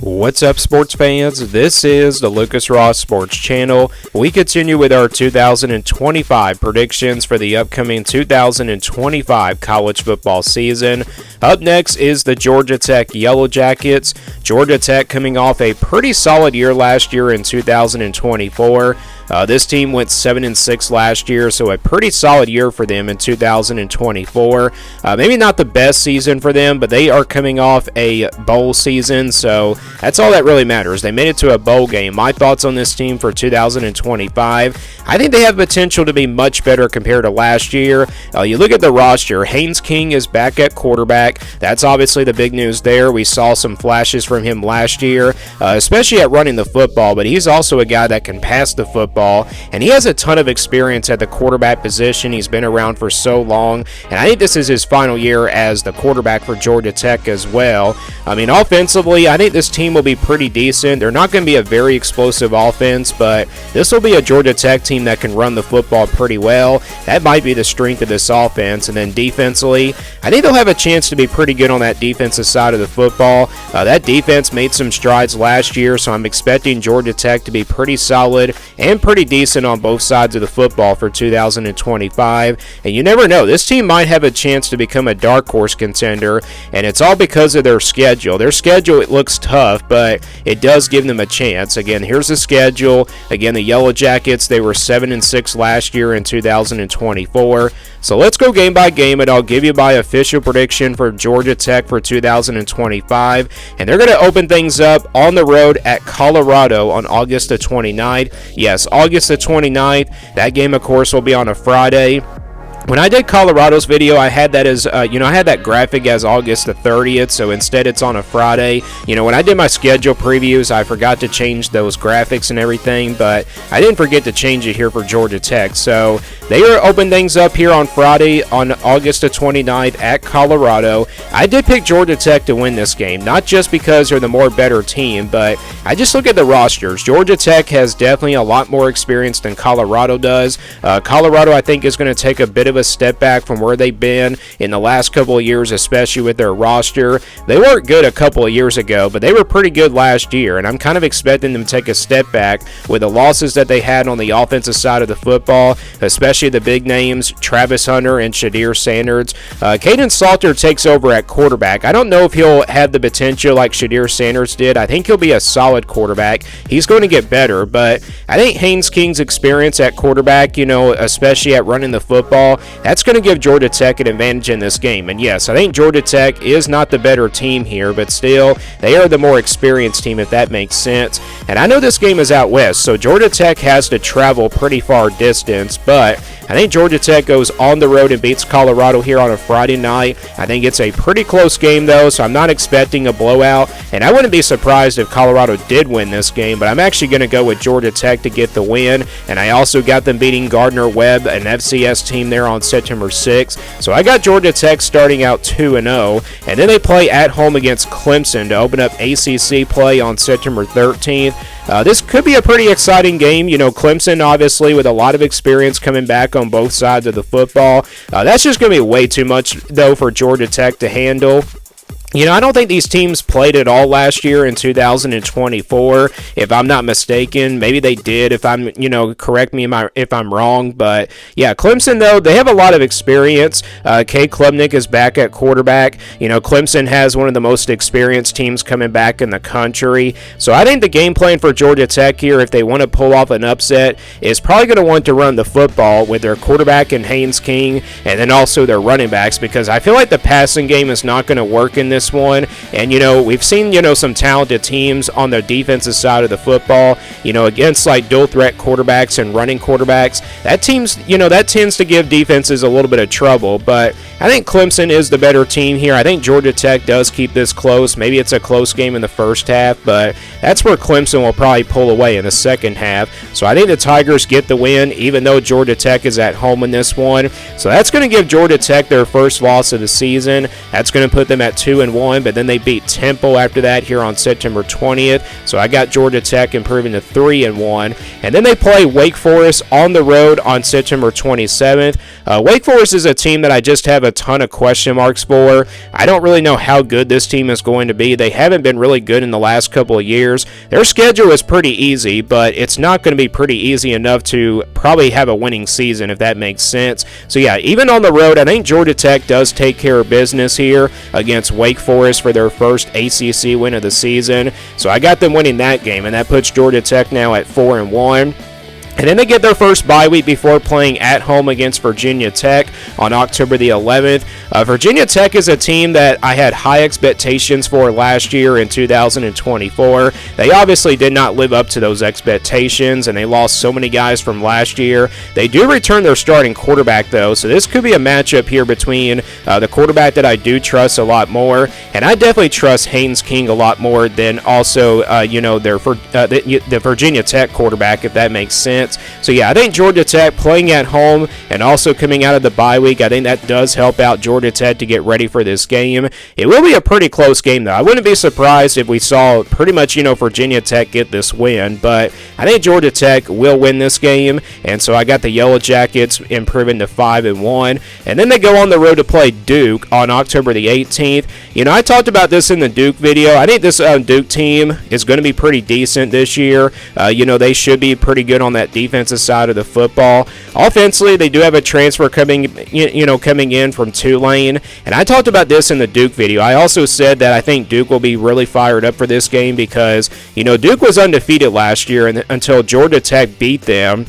What's up, sports fans? This is the Lucas Ross Sports Channel. We continue with our 2025 predictions for the upcoming 2025 college football season. Up next is the Georgia Tech Yellow Jackets. Georgia Tech coming off a pretty solid year last year in 2024. This team went 7-6 last year, so a pretty solid year for them in 2024. Maybe not the best season for them, but they are coming off a bowl season, so that's all that really matters. They made it to a bowl game. My thoughts on this team for 2025, I think they have potential to be much better compared to last year. You look at the roster, Haynes King is back at quarterback. That's obviously the big news there. We saw some flashes from him last year, especially at running the football, but he's also a guy that can pass the football. And he has a ton of experience at the quarterback position. He's been around for so long, and I think this is his final year as the quarterback for Georgia Tech as well. I mean, offensively, I think this team will be pretty decent. They're not going to be a very explosive offense, but this will be a Georgia Tech team that can run the football pretty well. That might be the strength of this offense. And then defensively, I think they'll have a chance to be pretty good on that defensive side of the football. That defense made some strides last year, so I'm expecting Georgia Tech to be pretty solid and pretty decent on both sides of the football for 2025. And you never know, this team might have a chance to become a dark horse contender, and it's all because of their schedule. Their schedule, it looks tough, but it does give them a chance. Again, here's the schedule. Again, the Yellow Jackets, they were 7-6 last year in 2024. So let's go game by game, and I'll give you my official prediction for Georgia Tech for 2025. And they're going to open things up on the road at Colorado on August the 29th. Yes, August the 29th. That game, of course, will be on a Friday. When I did Colorado's video, I had that as, I had that graphic as August the 30th, so instead it's on a Friday. When I did my schedule previews, I forgot to change those graphics and everything, but I didn't forget to change it here for Georgia Tech. So they are open things up here on Friday on August the 29th at Colorado. I did pick Georgia Tech to win this game, not just because they're the more better team, but I just look at the rosters. Georgia Tech has definitely a lot more experience than Colorado does. Colorado, I think, is going to take a bit of a step back from where they've been in the last couple of years, especially with their roster. They weren't good a couple of years ago, but they were pretty good last year, and I'm kind of expecting them to take a step back with the losses that they had on the offensive side of the football, especially the big names, Travis Hunter and Shedeur Sanders. Kaidon Salter takes over at quarterback. I don't know if he'll have the potential like Shedeur Sanders did. I think he'll be a solid quarterback. He's going to get better, but I think Haynes King's experience at quarterback, especially at running the football, that's going to give Georgia Tech an advantage in this game. And yes, I think Georgia Tech is not the better team here, but still, they are the more experienced team, if that makes sense. And I know this game is out west, so Georgia Tech has to travel pretty far distance, but I think Georgia Tech goes on the road and beats Colorado here on a Friday night. I think it's a pretty close game, though, so I'm not expecting a blowout, and I wouldn't be surprised if Colorado did win this game, but I'm actually going to go with Georgia Tech to get the win, and I also got them beating Gardner-Webb, an FCS team there on September 6th. So I got Georgia Tech starting out 2-0, and then they play at home against Clemson to open up ACC play on September 13th. This could be a pretty exciting game. Clemson, obviously, with a lot of experience coming back on both sides of the football. That's just going to be way too much, though, for Georgia Tech to handle. I don't think these teams played at all last year in 2024, if I'm not mistaken. Maybe they did, if I'm, correct me if I'm wrong. But, yeah, Clemson, though, they have a lot of experience. Cade Klubnik is back at quarterback. Clemson has one of the most experienced teams coming back in the country. So I think the game plan for Georgia Tech here, if they want to pull off an upset, is probably going to want to run the football with their quarterback and Haynes King, and then also their running backs, because I feel like the passing game is not going to work in this one. And we've seen some talented teams on the defensive side of the football, against like dual threat quarterbacks and running quarterbacks. That tends to give defenses a little bit of trouble. But I think Clemson is the better team here. I think Georgia Tech does keep this close. Maybe it's a close game in the first half, but that's where Clemson will probably pull away in the second half. So I think the Tigers get the win, even though Georgia Tech is at home in this one. So that's going to give Georgia Tech their first loss of the season. That's going to put them at 2-1 3-1, but then they beat Temple after that here on September 20th. So I got Georgia Tech improving to 3-1. And then they play Wake Forest on the road on September 27th. Wake Forest is a team that I just have a ton of question marks for. I don't really know how good this team is going to be. They haven't been really good in the last couple of years. Their schedule is pretty easy, but it's not going to be pretty easy enough to probably have a winning season, if that makes sense. So yeah, even on the road, I think Georgia Tech does take care of business here against Wake Forest for their first ACC win of the season. So I got them winning that game, and that puts Georgia Tech now at 4-1. And then they get their first bye week before playing at home against Virginia Tech on October the 11th. Virginia Tech is a team that I had high expectations for last year in 2024. They obviously did not live up to those expectations, and they lost so many guys from last year. They do return their starting quarterback, though, so this could be a matchup here between the quarterback that I do trust a lot more, and I definitely trust Haynes King a lot more than also, the Virginia Tech quarterback, if that makes sense. So yeah, I think Georgia Tech playing at home and also coming out of the bye week, I think that does help out Georgia Tech to get ready for this game. It will be a pretty close game, though. I wouldn't be surprised if we saw pretty much, Virginia Tech get this win, but I think Georgia Tech will win this game, and so I got the Yellow Jackets improving to 5-1, and then they go on the road to play Duke on October the 18th. I talked about this in the Duke video. I think this Duke team is going to be pretty decent this year. They should be pretty good on that defensive side of the football. Offensively, they do have a transfer coming in from Tulane, and I talked about this in the Duke video. I also said that I think Duke will be really fired up for this game because, Duke was undefeated last year until Georgia Tech beat them.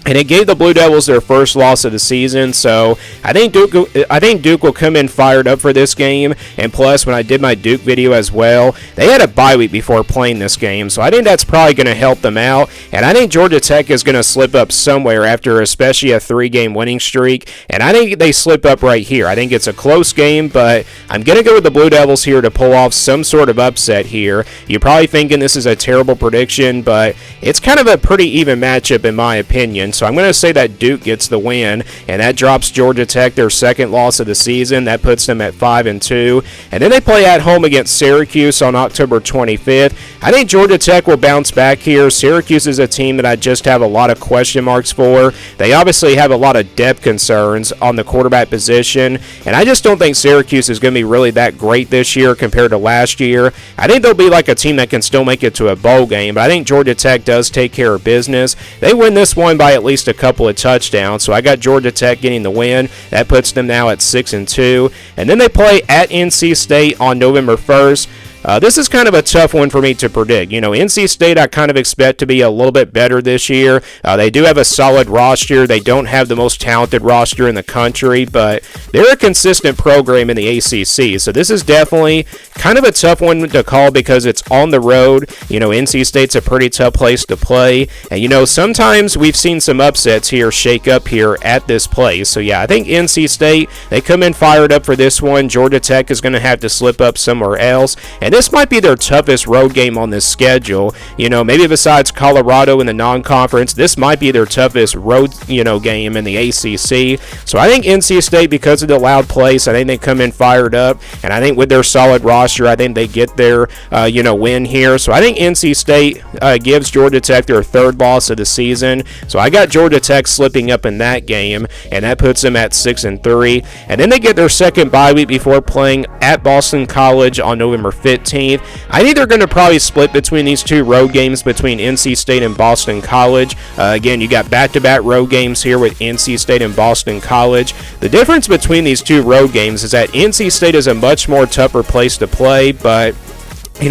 And it gave the Blue Devils their first loss of the season, so I think Duke will come in fired up for this game. And plus, when I did my Duke video as well, they had a bye week before playing this game, so I think that's probably going to help them out. And I think Georgia Tech is going to slip up somewhere after especially a 3-game winning streak, and I think they slip up right here. I think it's a close game, but I'm going to go with the Blue Devils here to pull off some sort of upset here. You're probably thinking this is a terrible prediction, but it's kind of a pretty even matchup in my opinion. So I'm going to say that Duke gets the win, and that drops Georgia Tech their second loss of the season. That puts them at 5-2. And then they play at home against Syracuse on October 25th. I think Georgia Tech will bounce back here. Syracuse is a team that I just have a lot of question marks for. They obviously have a lot of depth concerns on the quarterback position, and I just don't think Syracuse is going to be really that great this year compared to last year. I think they'll be like a team that can still make it to a bowl game, but I think Georgia Tech does take care of business. They win this one by at least a couple of touchdowns, so I got Georgia Tech getting the win. That puts them now at 6-2, and then they play at NC State on November 1st. This is kind of a tough one for me to predict. NC State I kind of expect to be a little bit better this year. They do have a solid roster. They don't have the most talented roster in the country, but they're a consistent program in the ACC. So this is definitely kind of a tough one to call because it's on the road. NC State's a pretty tough place to play. And, sometimes we've seen some upsets here shake up here at this place. So, yeah, I think NC State, they come in fired up for this one. Georgia Tech is going to have to slip up somewhere else. And this might be their toughest road game on this schedule. Maybe besides Colorado in the non-conference, this might be their toughest road, game in the ACC. So I think NC State, because of the loud place, I think they come in fired up. And I think with their solid roster, I think they get their, win here. So I think NC State gives Georgia Tech their third loss of the season. So I got Georgia Tech slipping up in that game, and that puts them at 6-3. And then they get their second bye week before playing at Boston College on November 15th. I think they're going to probably split between these two road games between NC State and Boston College. Again, you got back-to-back road games here with NC State and Boston College. The difference between these two road games is that NC State is a much more tougher place to play, but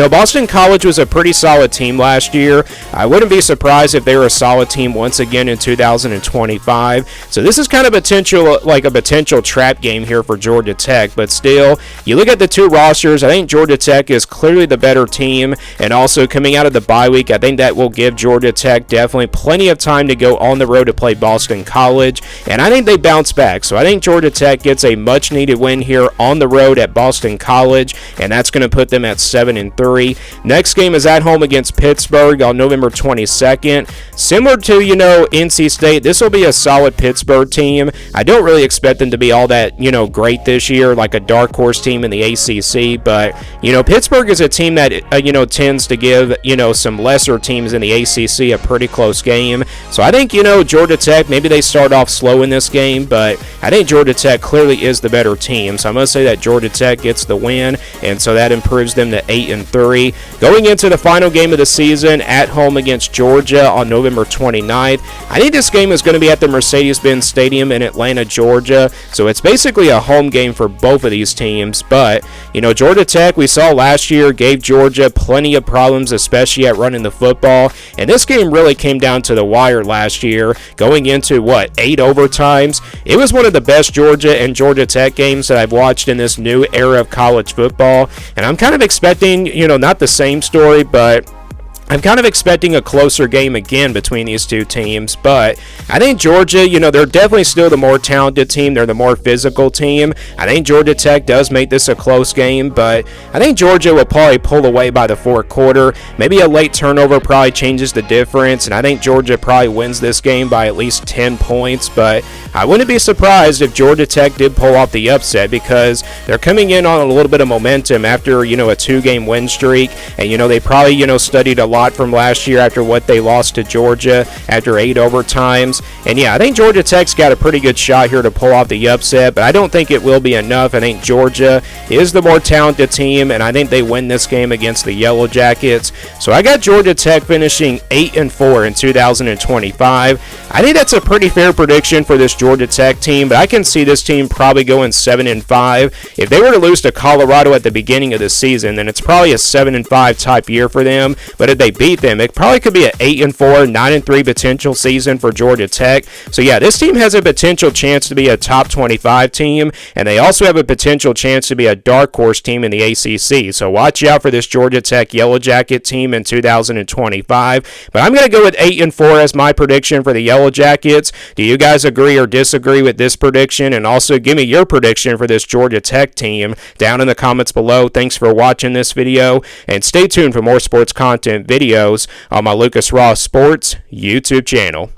Boston College was a pretty solid team last year. I wouldn't be surprised if they were a solid team once again in 2025. So this is kind of a potential trap game here for Georgia Tech. But still, you look at the two rosters, I think Georgia Tech is clearly the better team. And also coming out of the bye week, I think that will give Georgia Tech definitely plenty of time to go on the road to play Boston College. And I think they bounce back. So I think Georgia Tech gets a much-needed win here on the road at Boston College. And that's going to put them at 7-3. 8-3. Next game is at home against Pittsburgh on November 22nd. Similar to, NC State, this will be a solid Pittsburgh team. I don't really expect them to be all that, great this year, like a dark horse team in the ACC, but, Pittsburgh is a team that, tends to give, some lesser teams in the ACC a pretty close game. So I think, Georgia Tech, maybe they start off slow in this game, but I think Georgia Tech clearly is the better team. So I'm going to say that Georgia Tech gets the win, and so that improves them to 8-3. Going into the final game of the season at home against Georgia on November 29th. I think this game is going to be at the Mercedes-Benz Stadium in Atlanta, Georgia. So it's basically a home game for both of these teams. But, Georgia Tech, we saw last year, gave Georgia plenty of problems, especially at running the football. And this game really came down to the wire last year, going into, 8 overtimes. It was one of the best Georgia and Georgia Tech games that I've watched in this new era of college football. And I'm kind of expecting, not the same story, but I'm kind of expecting a closer game again between these two teams, but I think Georgia, they're definitely still the more talented team. They're the more physical team. I think Georgia Tech does make this a close game, but I think Georgia will probably pull away by the fourth quarter. Maybe a late turnover probably changes the difference, and I think Georgia probably wins this game by at least 10 points, but I wouldn't be surprised if Georgia Tech did pull off the upset because they're coming in on a little bit of momentum after, a 2-game win streak, and, they probably, studied a lot from last year after what they lost to Georgia after 8 overtimes. And yeah, I think Georgia Tech's got a pretty good shot here to pull off the upset, but I don't think it will be enough. I think Georgia is the more talented team, and I think they win this game against the Yellow Jackets. So I got Georgia Tech finishing 8-4 in 2025. I think that's a pretty fair prediction for this Georgia Tech team, but I can see this team probably going 7-5. If they were to lose to Colorado at the beginning of the season, then it's probably a 7-5 type year for them. But if they beat them, it probably could be an 8-4, 9-3 potential season for Georgia Tech. So yeah, this team has a potential chance to be a top 25 team, and they also have a potential chance to be a dark horse team in the ACC. So watch out for this Georgia Tech Yellow Jacket team in 2025. But I'm going to go with 8-4 as my prediction for the Yellow Jackets. Do you guys agree or disagree with this prediction? And also give me your prediction for this Georgia Tech team down in the comments below. Thanks for watching this video, and stay tuned for more sports content videos on my Lucas Ross Sports YouTube channel.